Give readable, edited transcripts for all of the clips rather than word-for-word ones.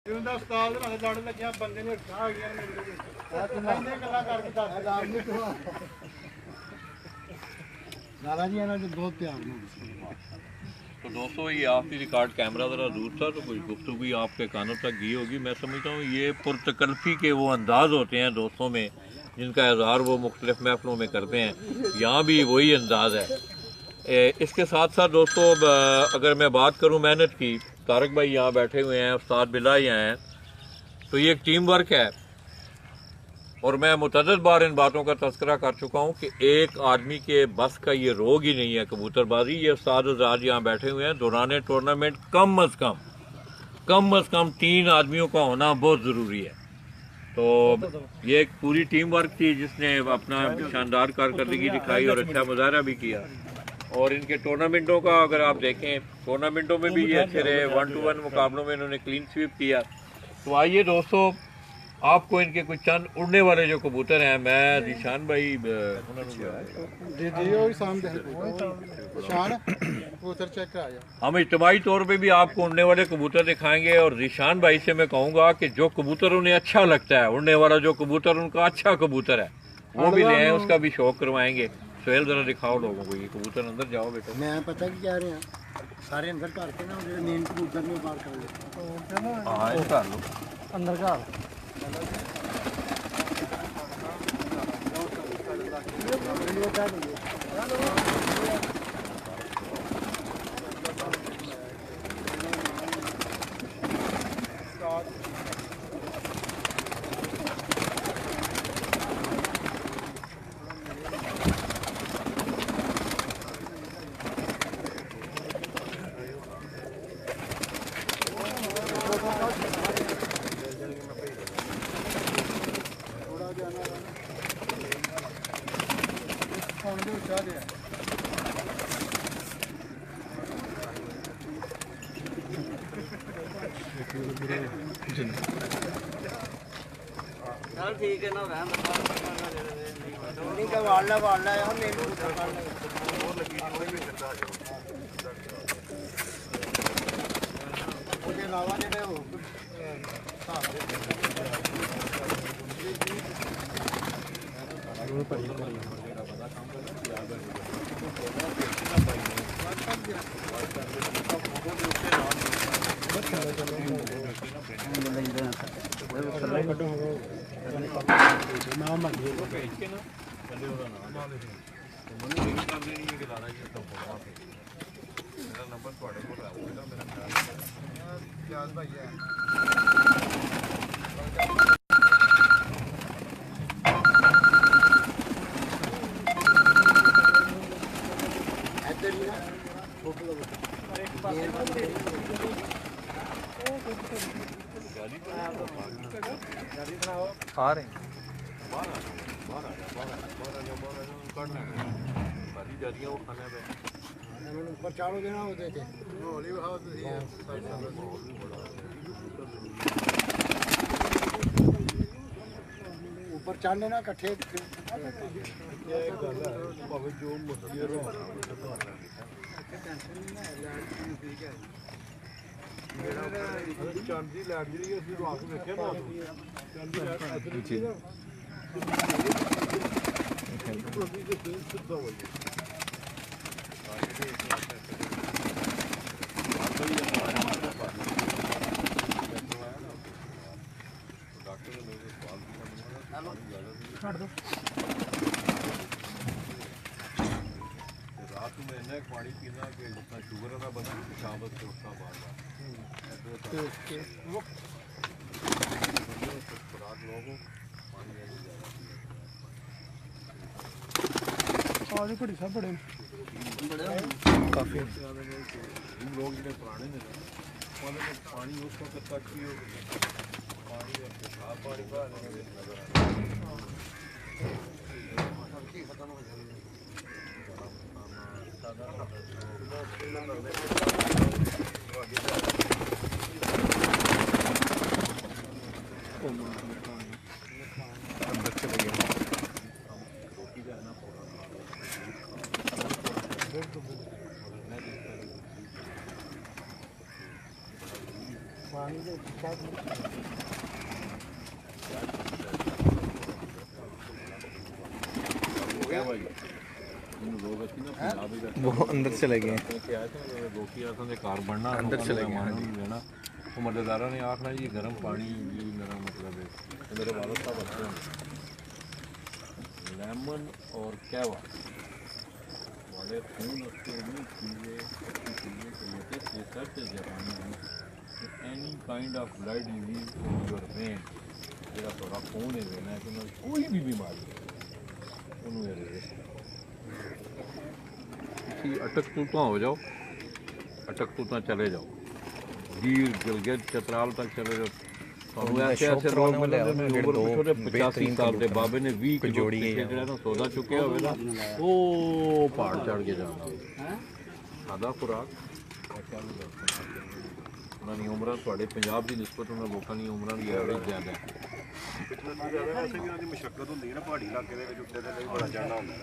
ਜਿਉਂਦਾ ਉਸਤਾਦ ਨਾਲ ਲੜ ਲੱਗਿਆ ਬੰਦੇ ਨੇ ਉੱਠਾ ਆ ਗਿਆ ਮੇਰੇ ਵਿੱਚ ਇੰਨੇ ਗੱਲਾਂ ਕਰਕੇ ਦੱਸ लाला जी इन्होंने बहुत प्यार में। तो दोस्तों ये आपकी रिकॉर्ड कैमरा ज़रा दूर था तो कुछ गुफ्तगू आपके कानों तक गई होगी। मैं समझता हूँ ये पुरतकल्फ़ी के वो अंदाज़ होते हैं दोस्तों में जिनका इज़हार वो मुख्तलिफ़ महफ़लों में करते हैं। यहाँ भी वही अंदाज़ है। इसके साथ साथ दोस्तों अगर मैं बात करूँ मेहनत की, तारक भाई यहाँ बैठे हुए हैं, उस्ताद बिल्ला यहाँ हैं, तो ये एक टीम वर्क है। और मैं मुतअद्दिद बार इन बातों का तज़किरा कर चुका हूँ कि एक आदमी के बस का ये रोग ही नहीं है कबूतरबाजी। ये उस्ताद आज यहाँ बैठे हुए हैं, दौरान टूर्नामेंट कम अज़ कम 3 आदमियों का होना बहुत ज़रूरी है। तो ये एक पूरी टीम वर्क थी जिसने अपना शानदार कारकर्दगी दिखाई और अच्छा मुजाहरा भी किया। और इनके टूर्नामेंटों का अगर आप देखें, टूर्नामेंटों में भी ये अच्छे रहे, 1-to-1 मुकाबलों में इन्होंने क्लीन स्वीप किया। तो आइए दोस्तों, आपको इनके कुछ चंद उड़ने वाले जो कबूतर हैं, मैं जिशान भाई हम इज्तिमाई तौर पे भी आपको उड़ने वाले कबूतर दिखाएंगे। और जिशान भाई से मैं कहूँगा कि जो कबूतर उन्हें अच्छा लगता है, उड़ने वाला जो कबूतर उनका अच्छा कबूतर है, वो भी ले आए, उसका भी शौक करवाएंगे। सोहेल जरा दिखाओ लोगों को ये कबूतर। अंदर जाओ बेटा। मैं पता कि क्या रहे हैं सारे अंदर करके ना मेन कबूतर में बाहर कर ले। हाँ कर लो अंदर का चल ठीक है ना वाला यार मेरे उसके अलावा जो वो आ रहे ऊपर चारों देना होते थे। ऊपर चढ़ने ना कट्ठे चांदी लैब जी ਅਸੀਂ ਰਾਤ ਵੇਖਿਆ ਨਾ ਚਾਂਦੀ ਲੈਬ ਛੱਡ ਦੋ रात में इन्ना पानी पीना कि जितना शुगर का बना शाम से उसका बार रात लोगों पानी बड़ी सब बड़े काफ़ी लोग जो पुराने ने पानी उस वक्त तक ही पानी पेशाब पानी बाहर नजर खत्म हो जाएगी। पानी वो अंदर चले गए अंदर चले गए ना वो मददारा ने आखना जी गर्म पानी जी मेरा मतलब है तो मेरे वालों साहब अच्छे हैं लेमन और कहवा वाले खून उसके भी चीज़ें अच्छी चीज़ें चाहिए थे सर्च जापानी any kind of blood disease in your when जेड़ा थोड़ा खून है वेना कि कोई भी बीमारी उन्होंने अटक तूता हो जाओ अटक तूता चले जाओ गीर गिलगित चतराल तक चले जाओ ऐसे ऐसे लोग मिले छोटे 85 साल के बाबे ने 20 किलो ना सौदा चुके हुए ना वो पहाड़ चढ़ के जाना सादा खुराक उन्होंने उम्र थोड़े पंजाब की निस्बत उन्होंने लोगों की उम्र की एवरेज ज़्यादा है मुशक्कत होंगी ना पहाड़ी इलाके के उत्ते भी बड़ा चढ़ना होंगे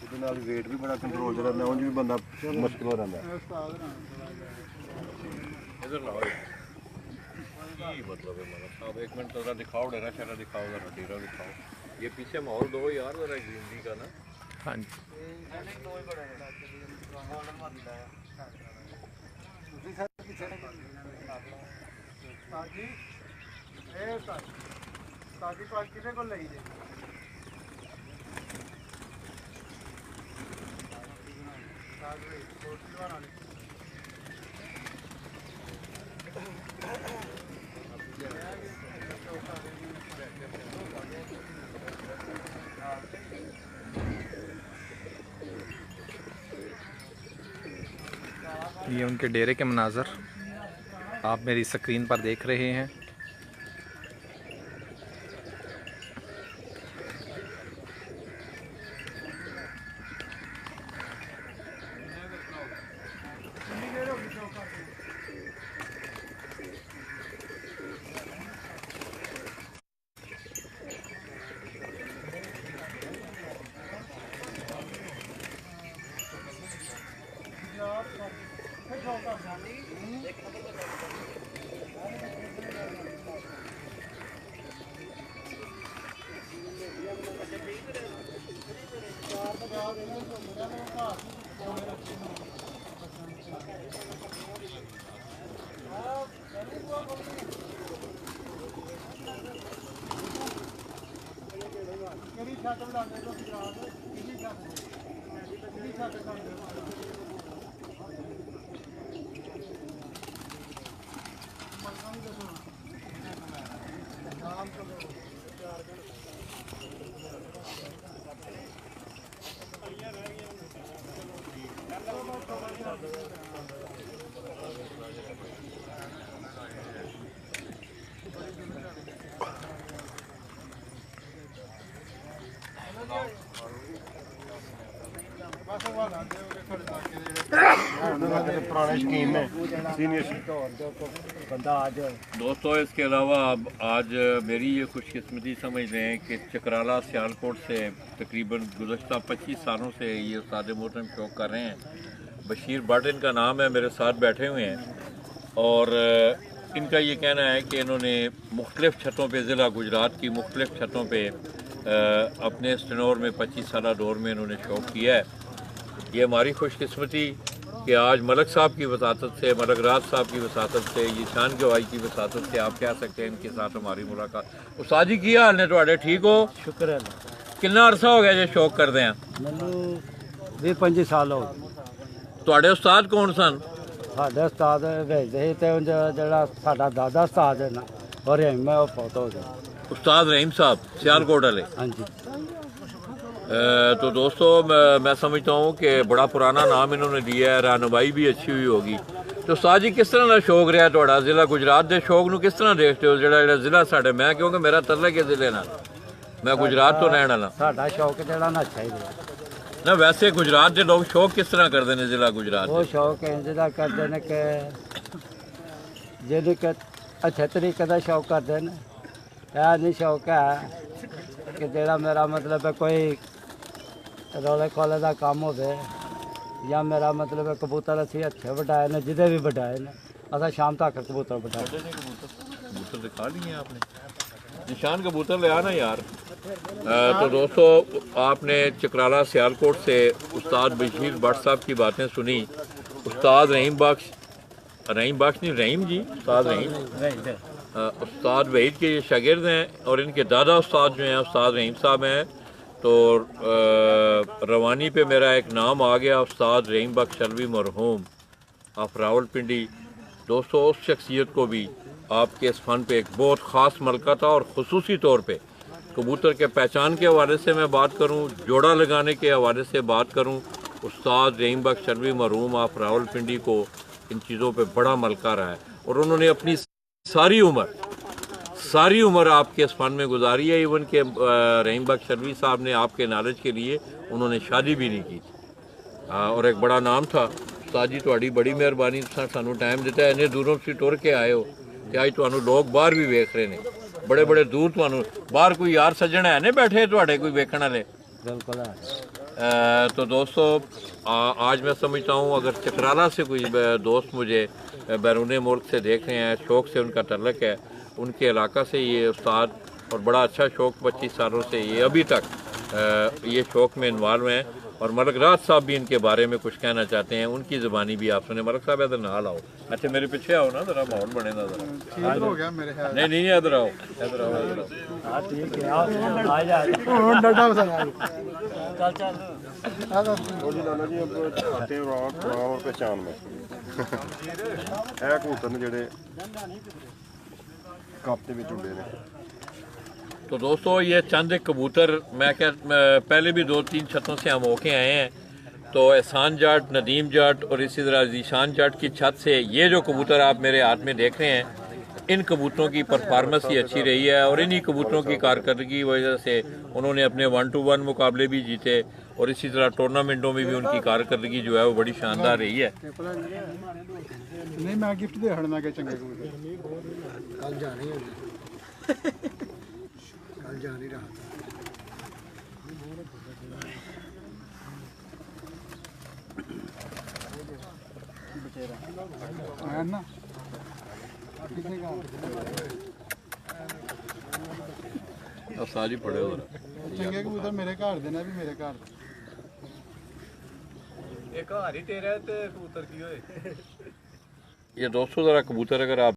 ਉਹਦੇ ਨਾਲ weight ਵੀ ਬੜਾ ਕੰਟਰੋਲ 'ਚ ਰਹਿੰਦਾ ਉਂਝ ਵੀ ਬੰਦਾ ਮੁਸ਼ਕਿਲ ਹੋ ਜਾਂਦਾ इधर लाओ ये मतलब है मतलब साहब एक मिनट जरा दिखाओ डेरा शेरा दिखाओ जरा डेरा दिखाओ ये पीछे माहौल दो यार जरा ग्रीनरी का ना हाँ जी ये उनके डेरे के मनाज़र आप मेरी स्क्रीन पर देख रहे हैं। पुराने शकीन है सीनियर बंदा आज दोस्तों इसके अलावा अब आज मेरी ये खुशकिस्मती समझ लें कि चकराला सियालकोट से तकरीबन गुज़श्ता 25 सालों से ये उस्ताद मोहतरम शौक कर रहे हैं। बशीर भट्ट इनका नाम है, मेरे साथ बैठे हुए हैं और इनका ये कहना है कि इन्होंने मुख्तलिफ़ छतों पे ज़िला गुजरात की मुख्तलिफ़ छतों पे अपने स्टनोर में 25 साल दौर में इन्होंने शौक किया है। ये हमारी खुशकिस्मती कि आज मलक साहब की वसातत से, मलक राज साहब की वसातत से, ये शान गवाई की वसातत से आप कह सकते हैं इनके साथ हमारी मुलाकात। उस्ताद जी की हाल ने थोड़े ठीक हो? शुक्र है। कितना अरसा हो गया जो शौक करते हैं? मैनू 20-25 साल हो गए। ਤੁਹਾਡੇ ਉਸਤਾਦ ਕੌਣ ਸਨ? ਸਾਡੇ ਉਸਤਾਦ ਵੇਚਦੇ ਤੇ ਜਿਹੜਾ ਸਾਡਾ ਦਾਦਾ ਉਸਤਾਦ ਹੈ ਨਾ और मैं वो फौत हो गया। उस्ताद रहीम साहब सियालकोट वाले। हाँ जी। तो दोस्तों मैं समझता हूँ कि बड़ा पुराना नाम इन्होंने दिया है, रहनुमाई भी अच्छी हुई होगी। तो उस्ताद जी किस तरह का शौक रहा थोड़ा जिला गुजरात के शौक नूं किस तरह देखते हो? ਜਿਹੜਾ ਜ਼ਿਲ੍ਹਾ ਸਾਡੇ मैं क्योंकि मेरा तल्लक है जिले नाल, मैं गुजरात तो रहने वाला। ਸਾਡਾ ਸ਼ੌਕ ਜਿਹੜਾ ਨਾ ਅੱਛਾ ਹੀ ਰਿਹਾ ना वैसे गुजरात के लोग शौक किस तरह करते हैं जिला गुजरात? ਉਹ ਸ਼ੌਕ ਇੰਜ ਦਾ ਕਰਦੇ ਨੇ ਕਿ ਜਿਹਦੇ ਕਿ ਅੱਛੇ ਤਰੀਕੇ ਦਾ ਸ਼ੌਕ ਕਰਦੇ ਨੇ। ਇਹ ਨਹੀਂ ਸ਼ੌਕ ਹੈ ਕਿ ਜਿਹੜਾ ਮੇਰਾ ਮਤਲਬ ਹੈ ਕੋਈ ਰੌਲੇ ਖੋਲੇ ਦਾ ਕੰਮ ਹੋਵੇ ਜਾਂ ਮੇਰਾ ਮਤਲਬ ਹੈ ਕਬੂਤਰ ਅਸੀਂ ਅੱਛੇ ਵਟਾਏ ਨੇ ਜਿਹਦੇ ਵੀ ਵਟਾਏ ਨੇ असा शाम तक कबूतर बैठा कबूतर दिखा लिए हैं आपने, निशान कबूतर ले आना यार। तो दोस्तों आपने चकराला सियालकोट से उस्ताद बशीर भट्ट साहब की बातें सुनी। उस्ताद रहीम बख्श नहीं रहीम जी, उस्ताद रहीम उस्ताद वहीद के ये शागिर्द हैं और इनके दादा उस्ताद जो हैं उस्ताद रहीम साहब हैं। तो रवानी पे मेरा एक नाम आ गया, उस्ताद रहीम बख्श अलवी मरहूम ऑफ रावलपिंडी। दोस्तों उस शख्सियत को भी आपके इस फ़न पे एक बहुत ख़ास मलका था, और ख़ुसूसी तौर पे कबूतर के पहचान के हवाले से मैं बात करूं, जोड़ा लगाने के हवाले से बात करूं, उस्ताद रहीम बख्श अलवी मरहूम ऑफ रावलपिंडी को इन चीज़ों पे बड़ा मलका रहा है, और उन्होंने अपनी सारी उम्र आपके इस फ़न में गुजारी है। इवन के रहीम बख्श अलवी साहब ने आपके नॉलेज के लिए उन्होंने शादी भी नहीं की थी, और एक बड़ा नाम था। उस्ताद जी तुहाडी बड़ी मेहरबानी, तुसां सानू टाइम दिता, इन्ने दूरों से टुर के आए हो कि अज तुहानू लोग बाहर भी वेख रहे हैं, बड़े बड़े दूर तुहानू बाहर कोई यार सज्जन है ने बैठे तुहाडे कोई वेखण वाले। बिल्कुल है। तो दोस्तों आज मैं समझता हूँ अगर चकराला से कोई दोस्त मुझे बैरून मुल्क से देख रहे हैं, शौक़ से उनका तल्लक है, उनके इलाका से ये उस्ताद, और बड़ा अच्छा शौक़ 25 सालों से ये अभी तक ये शौक़ में इन्वॉल्व हैं। और मलक राज साहब भी इनके बारे में कुछ कहना चाहते हैं, उनकी ज़बानी भी आप सुने। मलक साहब इधर नाल आओ, अच्छा मेरे पीछे आओ ना, ज़रा माहौल बने ना ज़रा। हो गया मेरे ख्याल नहीं इधर आओ, इधर आओ, इधर आओ। हाँ ठीक है, आ जा चल जी लाला जी अब आते हैं और पहचान में है कबूतर ने जेडे कप के विच उड़े ने। तो दोस्तों ये चंद एक कबूतर मैं पहले भी 2-3 छतों से हम होके आए हैं। तो एहसान जाट, नदीम जाट और इसी तरह जीशान जाट की छत से ये जो कबूतर आप मेरे हाथ में देख रहे हैं, इन कबूतरों की परफॉर्मेंस ही अच्छी रही है, और इन्हीं कबूतरों की कारकर्दगी की वजह से उन्होंने अपने 1-to-1 मुकाबले भी जीते, और इसी तरह टूर्नामेंटों में भी उनकी कारकर्दगी जो है वो बड़ी शानदार रही है। नहीं मैं गिफ्ट दे हड़ना के चंगे कबूतर कल जा रही रहा आया ना साजी पड़े हो चंगे कबूतर मेरे घर देना भी मेरे घर ये दोस्तों ज़रा कबूतर अगर आप